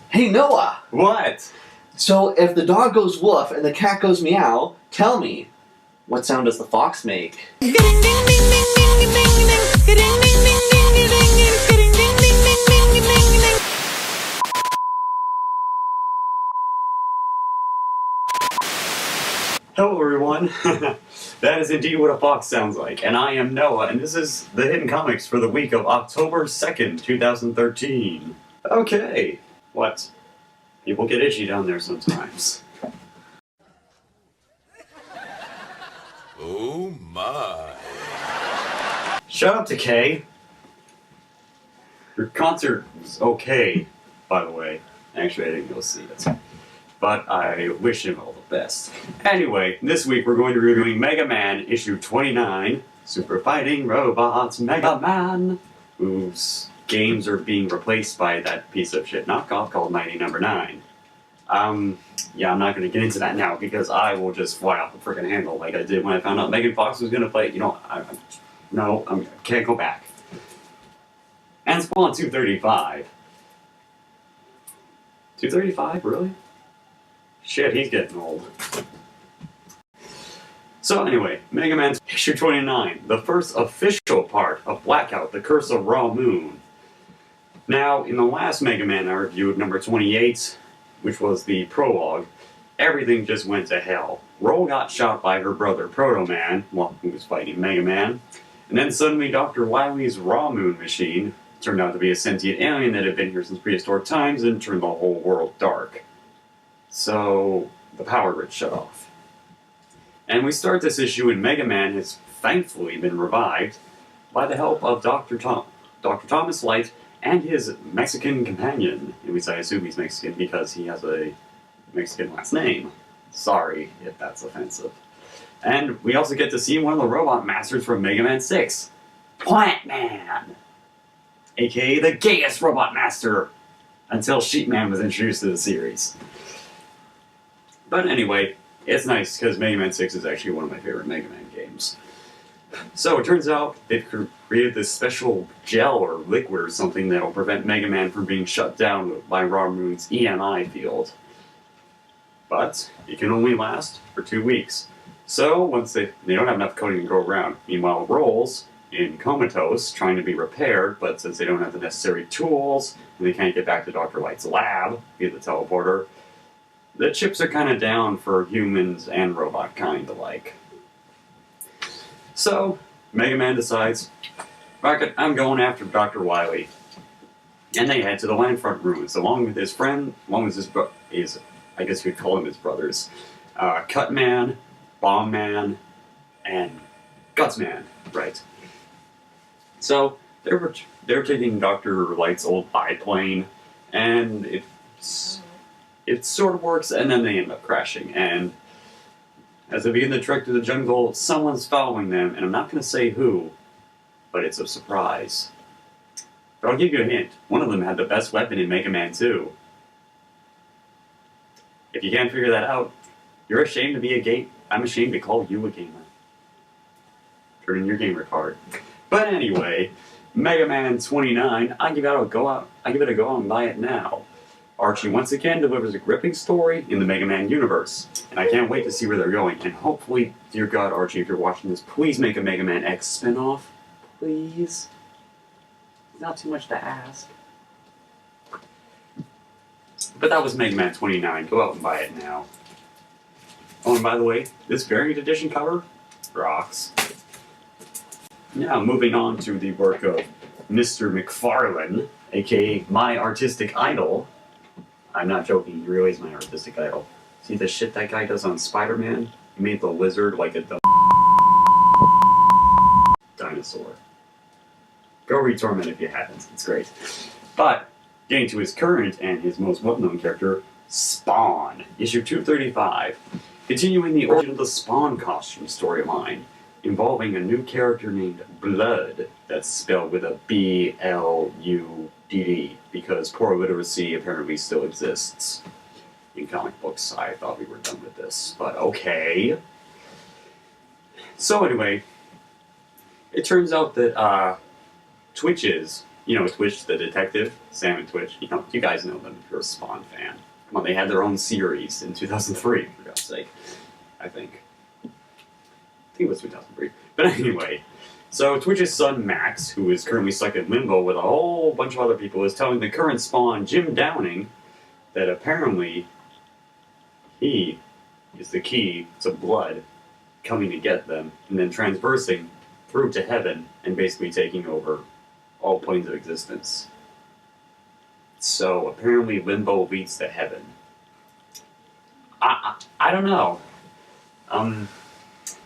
Hey Noah! What? So if the dog goes woof and the cat goes meow, tell me, what sound does the fox make? Hello everyone. That is indeed what a fox sounds like, and I am Noah, and this is the Hidden Comics for the week of October 2nd, 2013. Okay. What? People get itchy down there sometimes. Oh my. Shut up, Decay. Your concert was okay, by the way. Actually, I didn't go see it. But I wish him all the best. Anyway, this week we're going to be reviewing Mega Man issue 29, Super Fighting Robots Mega Man, whose games are being replaced by that piece of shit knockoff called Mighty Number 9. Yeah, I'm not going to get into that now because I will just fly off the freaking handle like I did when I found out Megan Fox was going to play. You know, I can't go back. And Spawn 235. 235? Really? Shit, he's getting old. So anyway, Mega Man issue 29, the first official part of Blackout, The Curse of Raw Moon. Now, in the last Mega Man I reviewed, number 28, which was the prologue, everything just went to hell. Roll got shot by her brother Proto Man, while he was fighting Mega Man, and then suddenly Dr. Wily's Raw Moon machine turned out to be a sentient alien that had been here since prehistoric times and turned the whole world dark. So, the power grid shut off. And we start this issue and Mega Man has thankfully been revived by the help of Dr. Thomas Light and his Mexican companion. At least I assume he's Mexican because he has a Mexican last name. Sorry if that's offensive. And we also get to see one of the robot masters from Mega Man 6, Plant Man, aka the gayest robot master until Sheep Man was introduced to the series. But anyway, it's nice because Mega Man 6 is actually one of my favorite Mega Man games. So it turns out they've created this special gel or liquid or something that will prevent Mega Man from being shut down by Raw Moon's EMI field. But it can only last for 2 weeks. So once they don't have enough coating to go around. Meanwhile, Rolls in Comatose trying to be repaired, but since they don't have the necessary tools and they can't get back to Dr. Light's lab via the teleporter, the chips are kind of down for humans and robot kind alike. So, Mega Man decides, fuck it, I'm going after Dr. Wily. And they head to the Landfront ruins, along with his friend, along with his I guess you'd call him his brothers, Cutman, Bomb Man, and Gutsman, right. So, they're taking Dr. Light's old biplane, and it sort of works, and then they end up crashing. And as they begin the trek through the jungle, someone's following them, and I'm not going to say who, but it's a surprise. But I'll give you a hint. One of them had the best weapon in Mega Man 2. If you can't figure that out, you're ashamed to be a game. I'm ashamed to call you a gamer. Turn in your gamer card. But anyway, Mega Man 29, I give it a go out and buy it now. Archie once again delivers a gripping story in the Mega Man universe, and I can't wait to see where they're going. And hopefully, dear God, Archie, if you're watching this, please make a Mega Man X spin-off. Please. Not too much to ask. But that was Mega Man 29. Go out and buy it now. Oh, and by the way, this variant edition cover rocks. Now, moving on to the work of Mr. McFarlane, aka my artistic idol. I'm not joking, he really is my artistic idol. See the shit that guy does on Spider-Man? He made the lizard like a dumb dinosaur. Go read Torment if you haven't, it's great. But, getting to his current and his most well-known character, Spawn, issue 235. Continuing the origin of the Spawn costume storyline, involving a new character named Blood, that's spelled with a B-L-U-D-D, because poor literacy apparently still exists. In comic books, I thought we were done with this, but okay. So anyway, it turns out that Twitches You know, Twitch the detective, Sam and Twitch. You know, you guys know them if you're a Spawn fan. Come on, they had their own series in 2003, for God's sake. I think it was 2003. But anyway, so Twitch's son Max, who is currently stuck in limbo with a whole bunch of other people, is telling the current Spawn, Jim Downing, that apparently he is the key to blood coming to get them, and then transversing through to heaven and basically taking over all planes of existence. So apparently limbo leads to heaven. I don't know.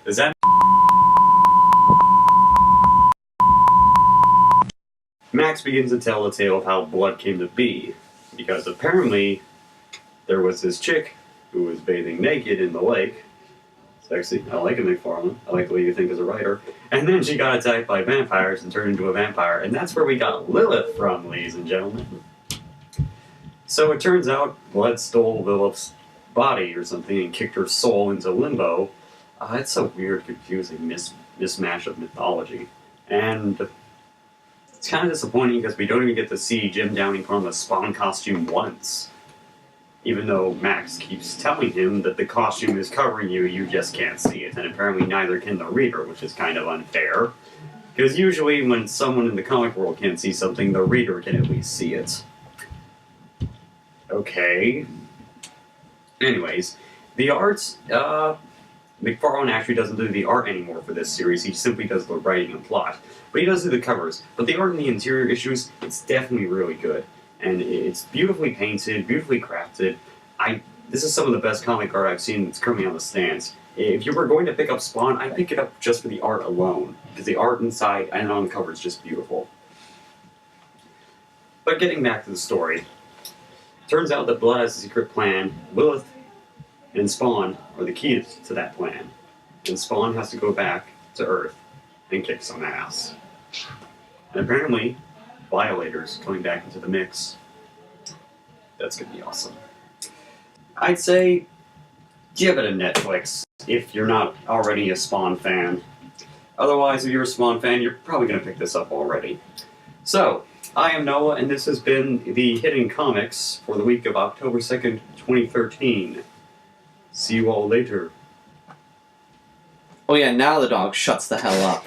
Is that Max begins to tell the tale of how blood came to be, because apparently there was this chick who was bathing naked in the lake. Sexy. I like it, McFarlane. I like the way you think as a writer. And then she got attacked by vampires and turned into a vampire, and that's where we got Lilith from, ladies and gentlemen. So it turns out blood stole Lilith's body or something and kicked her soul into limbo. It's a weird, confusing mismatch of mythology. And it's kind of disappointing because we don't even get to see Jim Downing put on the Spawn costume once. Even though Max keeps telling him that the costume is covering you, you just can't see it. And apparently neither can the reader, which is kind of unfair. Because usually when someone in the comic world can't see something, the reader can at least see it. Okay. Anyways, the arts, McFarlane actually doesn't do the art anymore for this series, he simply does the writing and plot. But he does do the covers. But the art in the interior issues, it's definitely really good. And it's beautifully painted, beautifully crafted. This is some of the best comic art I've seen that's currently on the stands. If you were going to pick up Spawn, I'd pick it up just for the art alone, because the art inside and on the cover is just beautiful. But getting back to the story, turns out that Blood has a secret plan. Lilith and Spawn are the keys to that plan. And Spawn has to go back to Earth and kick some ass. And apparently, Violators coming back into the mix. That's gonna be awesome. I'd say give it a Netflix if you're not already a Spawn fan. Otherwise, if you're a Spawn fan, you're probably gonna pick this up already. So, I am Noah, and this has been the Hidden Comics for the week of October 2nd, 2013. See you all later. Oh yeah, now the dog shuts the hell up.